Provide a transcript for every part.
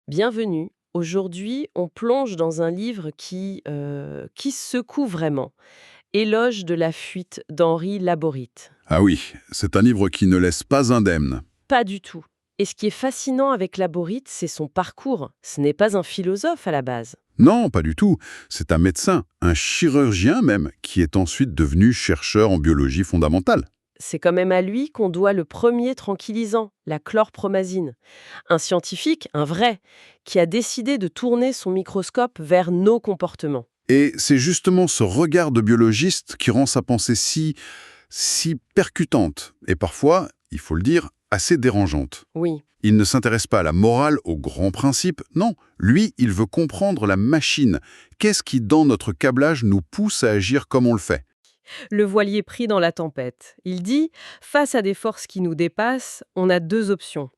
Bienvenue. Aujourd'hui, on plonge dans un livre qui secoue vraiment. Éloge de la fuite d'Henri Laborit. Ah oui, c'est un livre qui ne laisse pas indemne. Pas du tout. Et ce qui est fascinant avec Laborit, c'est son parcours. Ce n'est pas un philosophe à la base. Non, pas du tout. C'est un médecin, un chirurgien même, qui est ensuite devenu chercheur en biologie fondamentale. C'est quand même à lui qu'on doit le premier tranquillisant, la chlorpromazine. Un scientifique, un vrai, qui a décidé de tourner son microscope vers nos comportements. Et c'est justement ce regard de biologiste qui rend sa pensée si percutante, et parfois, il faut le dire, assez dérangeante. Oui. Il ne s'intéresse pas à la morale, aux grands principes, non. Lui, il veut comprendre la machine. Qu'est-ce qui, dans notre câblage, nous pousse à agir comme on le fait? Le voilier pris dans la tempête. Il dit, face à des forces qui nous dépassent, on a deux options.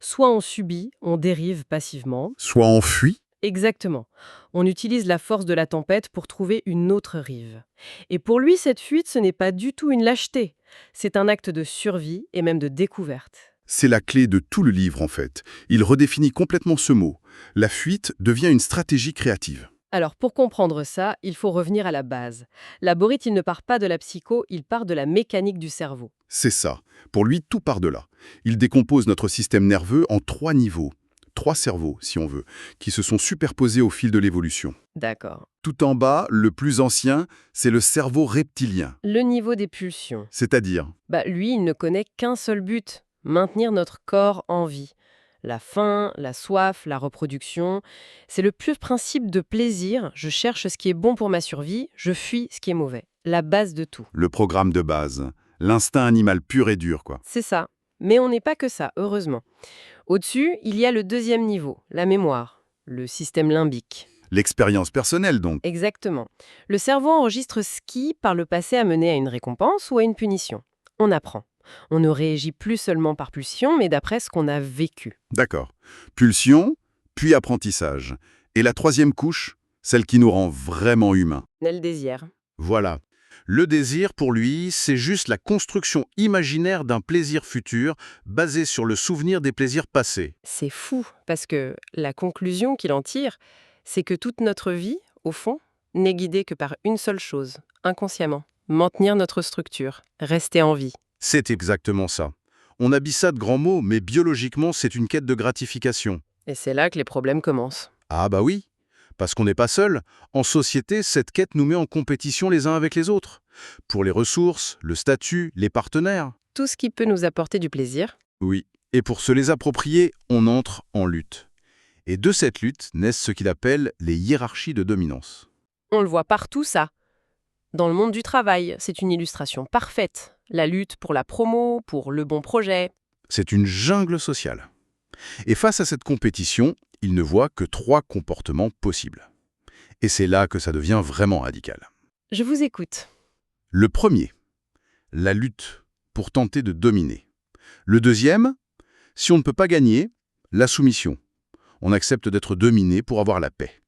Soit on subit, on dérive passivement. Soit on fuit. Exactement. On utilise la force de la tempête pour trouver une autre rive. Et pour lui, cette fuite, ce n'est pas du tout une lâcheté. C'est un acte de survie et même de découverte. C'est la clé de tout le livre, en fait. Il redéfinit complètement ce mot. La fuite devient une stratégie créative. Alors, pour comprendre ça, il faut revenir à la base. Laborit, il ne part pas de la psycho, il part de la mécanique du cerveau. C'est ça. Pour lui, tout part de là. Il décompose notre système nerveux en 3 niveaux. 3 cerveaux, si on veut, qui se sont superposés au fil de l'évolution. D'accord. Tout en bas, le plus ancien, c'est le cerveau reptilien. Le niveau des pulsions. C'est-à-dire, Lui, il ne connaît qu'un seul but, maintenir notre corps en vie. La faim, la soif, la reproduction, c'est le pur principe de plaisir. Je cherche ce qui est bon pour ma survie, je fuis ce qui est mauvais. La base de tout. le programme de base. L'instinct animal pur et dur, quoi. C'est ça. Mais on n'est pas que ça, heureusement. Au-dessus, il y a le deuxième niveau, la mémoire, le système limbique. L'expérience personnelle, donc. Exactement. Le cerveau enregistre ce qui, par le passé, a mené à une récompense ou à une punition. On apprend. On ne réagit plus seulement par pulsion, mais d'après ce qu'on a vécu. D'accord. Pulsion, puis apprentissage. Et la troisième couche, celle qui nous rend vraiment humains. Le désir. Voilà. Le désir, pour lui, c'est juste la construction imaginaire d'un plaisir futur basé sur le souvenir des plaisirs passés. C'est fou, parce que la conclusion qu'il en tire, c'est que toute notre vie, au fond, n'est guidée que par une seule chose, inconsciemment. Maintenir notre structure, rester en vie. C'est exactement ça. On habille ça de grands mots, mais biologiquement, c'est une quête de gratification. Et c'est là que les problèmes commencent. Ah bah oui, parce qu'on n'est pas seul. En société, cette quête nous met en compétition les uns avec les autres. Pour les ressources, le statut, les partenaires. Tout ce qui peut nous apporter du plaisir. Oui. Et pour se les approprier, on entre en lutte. Et de cette lutte naissent ce qu'il appelle les hiérarchies de dominance. On le voit partout, ça. Dans le monde du travail, c'est une illustration parfaite. La lutte pour la promo, pour le bon projet. C'est une jungle sociale. Et face à cette compétition, il ne voit que 3 comportements possibles. Et c'est là que ça devient vraiment radical. Je vous écoute. Le premier, la lutte pour tenter de dominer. Le deuxième, si on ne peut pas gagner, la soumission. On accepte d'être dominé pour avoir la paix.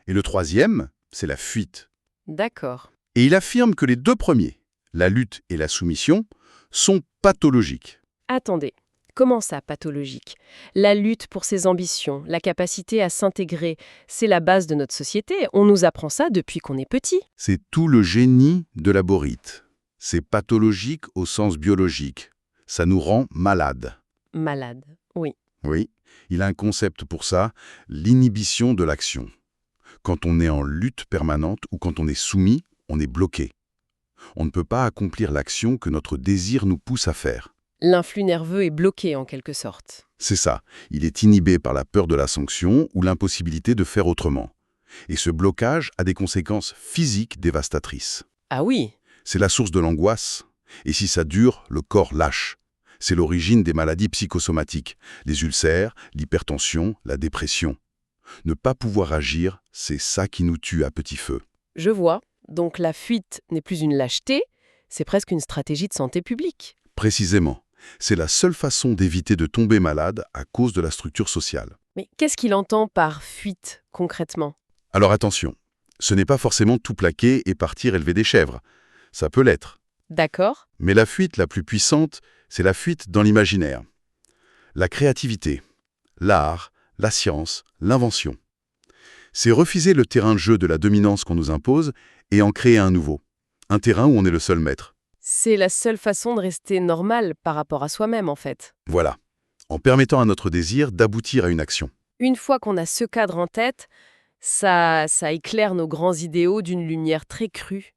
Et le troisième, c'est la fuite. D'accord. Et il affirme que les 2 premiers, la lutte et la soumission, sont pathologiques. Attendez. Comment ça, pathologique? La lutte pour ses ambitions, la capacité à s'intégrer, c'est la base de notre société. On nous apprend ça depuis qu'on est petit. C'est tout le génie de la borite. C'est pathologique au sens biologique. Ça nous rend malades. Malade. Oui. Oui, il a un concept pour ça, l'inhibition de l'action. Quand on est en lutte permanente ou quand on est soumis, on est bloqué. On ne peut pas accomplir l'action que notre désir nous pousse à faire. L'influx nerveux est bloqué en quelque sorte. C'est ça, il est inhibé par la peur de la sanction ou l'impossibilité de faire autrement. Et ce blocage a des conséquences physiques dévastatrices. Ah oui. C'est la source de l'angoisse. Et si ça dure, le corps lâche. C'est l'origine des maladies psychosomatiques, les ulcères, l'hypertension, la dépression. Ne pas pouvoir agir, c'est ça qui nous tue à petit feu. Je vois. Donc la fuite n'est plus une lâcheté, c'est presque une stratégie de santé publique. Précisément, c'est la seule façon d'éviter de tomber malade à cause de la structure sociale. Mais qu'est-ce qu'il entend par fuite, concrètement? Alors attention, ce n'est pas forcément tout plaquer et partir élever des chèvres. Ça peut l'être. D'accord. Mais la fuite la plus puissante, c'est la fuite dans l'imaginaire. La créativité, l'art, la science, l'invention. C'est refuser le terrain de jeu de la dominance qu'on nous impose et en créer un nouveau. Un terrain où on est le seul maître. C'est la seule façon de rester normal par rapport à soi-même, en fait. Voilà. En permettant à notre désir d'aboutir à une action. Une fois qu'on a ce cadre en tête, ça éclaire nos grands idéaux d'une lumière très crue,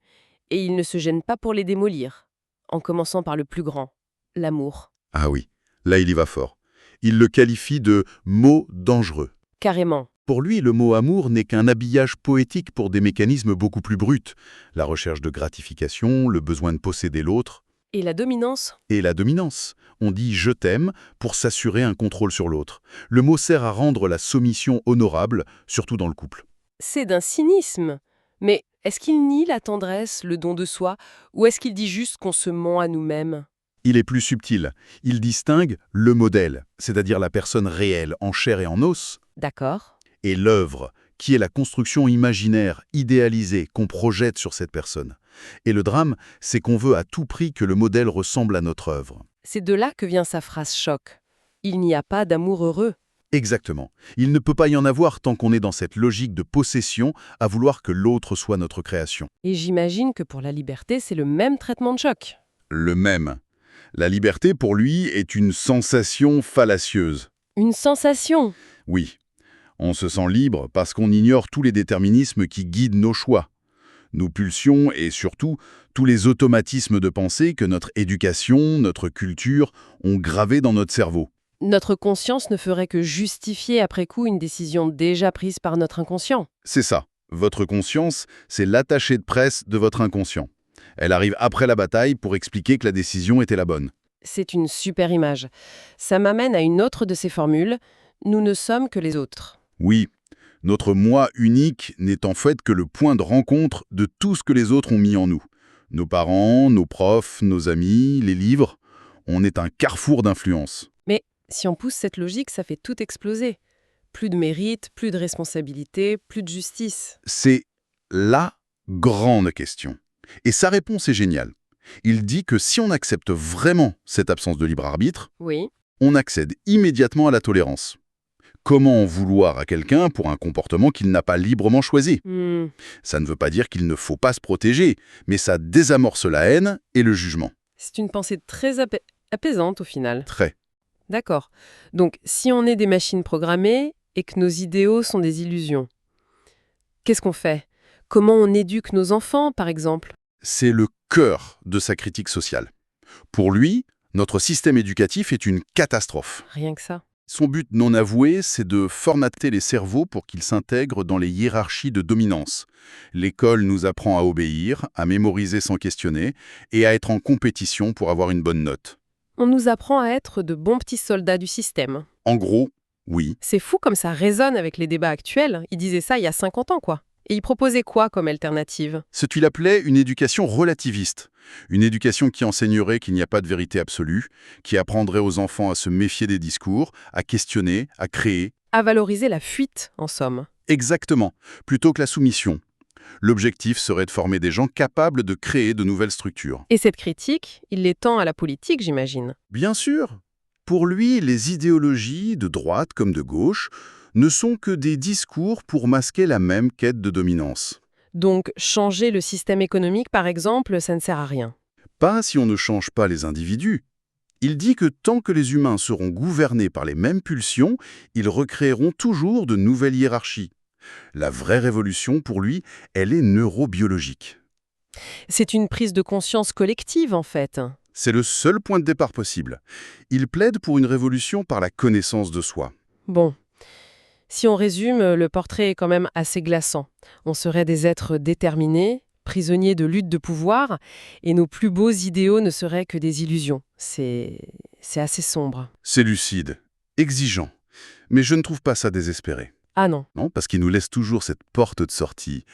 et il ne se gêne pas pour les démolir, en commençant par le plus grand, l'amour. Ah oui, là il y va fort. Il le qualifie de mot dangereux. Carrément. Pour lui, le mot amour n'est qu'un habillage poétique pour des mécanismes beaucoup plus bruts. La recherche de gratification, le besoin de posséder l'autre. Et la dominance? Et la dominance. On dit « je t'aime » pour s'assurer un contrôle sur l'autre. Le mot sert à rendre la soumission honorable, surtout dans le couple. C'est d'un cynisme. Mais est-ce qu'il nie la tendresse, le don de soi, ou est-ce qu'il dit juste qu'on se ment à nous-mêmes? Il est plus subtil. Il distingue le modèle, c'est-à-dire la personne réelle, en chair et en os, D'accord. et l'œuvre, qui est la construction imaginaire, idéalisée, qu'on projette sur cette personne. Et le drame, c'est qu'on veut à tout prix que le modèle ressemble à notre œuvre. C'est de là que vient sa phrase choc. Il n'y a pas d'amour heureux. Exactement. Il ne peut pas y en avoir tant qu'on est dans cette logique de possession à vouloir que l'autre soit notre création. Et j'imagine que pour la liberté, c'est le même traitement de choc. Le même. La liberté, pour lui, est une sensation fallacieuse. Une sensation. Oui. On se sent libre parce qu'on ignore tous les déterminismes qui guident nos choix, nos pulsions et surtout tous les automatismes de pensée que notre éducation, notre culture ont gravés dans notre cerveau. Notre conscience ne ferait que justifier après coup une décision déjà prise par notre inconscient. C'est ça. Votre conscience, c'est l'attaché de presse de votre inconscient. Elle arrive après la bataille pour expliquer que la décision était la bonne. C'est une super image. Ça m'amène à une autre de ces formules. Nous ne sommes que les autres. Oui, notre moi unique n'est en fait que le point de rencontre de tout ce que les autres ont mis en nous. Nos parents, nos profs, nos amis, les livres. On est un carrefour d'influence. Mais si on pousse cette logique, ça fait tout exploser. Plus de mérite, plus de responsabilité, plus de justice. C'est la grande question. Et sa réponse est géniale. Il dit que si on accepte vraiment cette absence de libre arbitre, Oui. on accède immédiatement à la tolérance. Comment en vouloir à quelqu'un pour un comportement qu'il n'a pas librement choisi? Ça ne veut pas dire qu'il ne faut pas se protéger, mais ça désamorce la haine et le jugement. C'est une pensée très apaisante au final. Très. D'accord. Donc, si on est des machines programmées et que nos idéaux sont des illusions, qu'est-ce qu'on fait? Comment on éduque nos enfants, par exemple? C'est le cœur de sa critique sociale. Pour lui, notre système éducatif est une catastrophe. Rien que ça. Son but non avoué, c'est de formater les cerveaux pour qu'ils s'intègrent dans les hiérarchies de dominance. L'école nous apprend à obéir, à mémoriser sans questionner et à être en compétition pour avoir une bonne note. On nous apprend à être de bons petits soldats du système. En gros, oui. C'est fou comme ça résonne avec les débats actuels. Il disait ça il y a 50 ans, quoi. Et il proposait quoi comme alternative? Ce qu'il appelait une éducation relativiste. Une éducation qui enseignerait qu'il n'y a pas de vérité absolue, qui apprendrait aux enfants à se méfier des discours, à questionner, à créer. À valoriser la fuite, en somme. Exactement, plutôt que la soumission. L'objectif serait de former des gens capables de créer de nouvelles structures. Et cette critique, il l'étend à la politique, j'imagine. Bien sûr. Pour lui, les idéologies, de droite comme de gauche, ne sont que des discours pour masquer la même quête de dominance. Donc, changer le système économique, par exemple, ça ne sert à rien. Pas si on ne change pas les individus. Il dit que tant que les humains seront gouvernés par les mêmes pulsions, ils recréeront toujours de nouvelles hiérarchies. La vraie révolution, pour lui, elle est neurobiologique. C'est une prise de conscience collective, en fait. C'est le seul point de départ possible. Il plaide pour une révolution par la connaissance de soi. Bon. Si on résume, le portrait est quand même assez glaçant. On serait des êtres déterminés, prisonniers de luttes de pouvoir, et nos plus beaux idéaux ne seraient que des illusions. C'est assez sombre. C'est lucide, exigeant, mais je ne trouve pas ça désespéré. Ah non. Non, parce qu'il nous laisse toujours cette porte de sortie,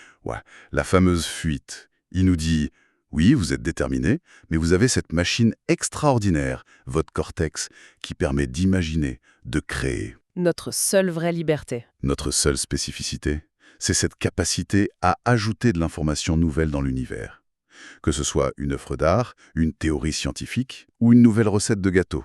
la fameuse fuite. Il nous dit « Oui, vous êtes déterminé, mais vous avez cette machine extraordinaire, votre cortex, qui permet d'imaginer, de créer. » Notre seule vraie liberté. Notre seule spécificité, c'est cette capacité à ajouter de l'information nouvelle dans l'univers. Que ce soit une œuvre d'art, une théorie scientifique ou une nouvelle recette de gâteau.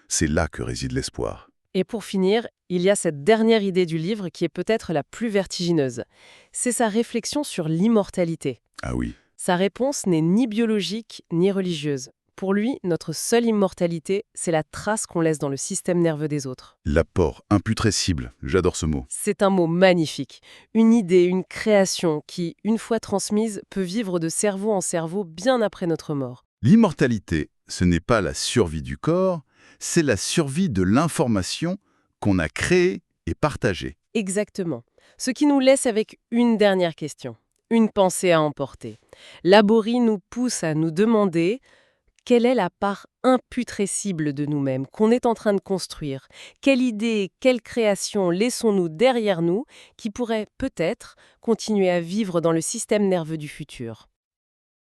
C'est là que réside l'espoir. Et pour finir, il y a cette dernière idée du livre qui est peut-être la plus vertigineuse. C'est sa réflexion sur l'immortalité. Ah oui. Sa réponse n'est ni biologique ni religieuse. Pour lui, notre seule immortalité, c'est la trace qu'on laisse dans le système nerveux des autres. L'apport imputrescible, j'adore ce mot. C'est un mot magnifique. Une idée, une création qui, une fois transmise, peut vivre de cerveau en cerveau bien après notre mort. L'immortalité, ce n'est pas la survie du corps, c'est la survie de l'information qu'on a créée et partagée. Exactement. Ce qui nous laisse avec une dernière question, une pensée à emporter. Laborie nous pousse à nous demander quelle est la part imputrescible de nous-mêmes qu'on est en train de construire. Quelle idée, quelle création laissons-nous derrière nous qui pourrait peut-être continuer à vivre dans le système nerveux du futur.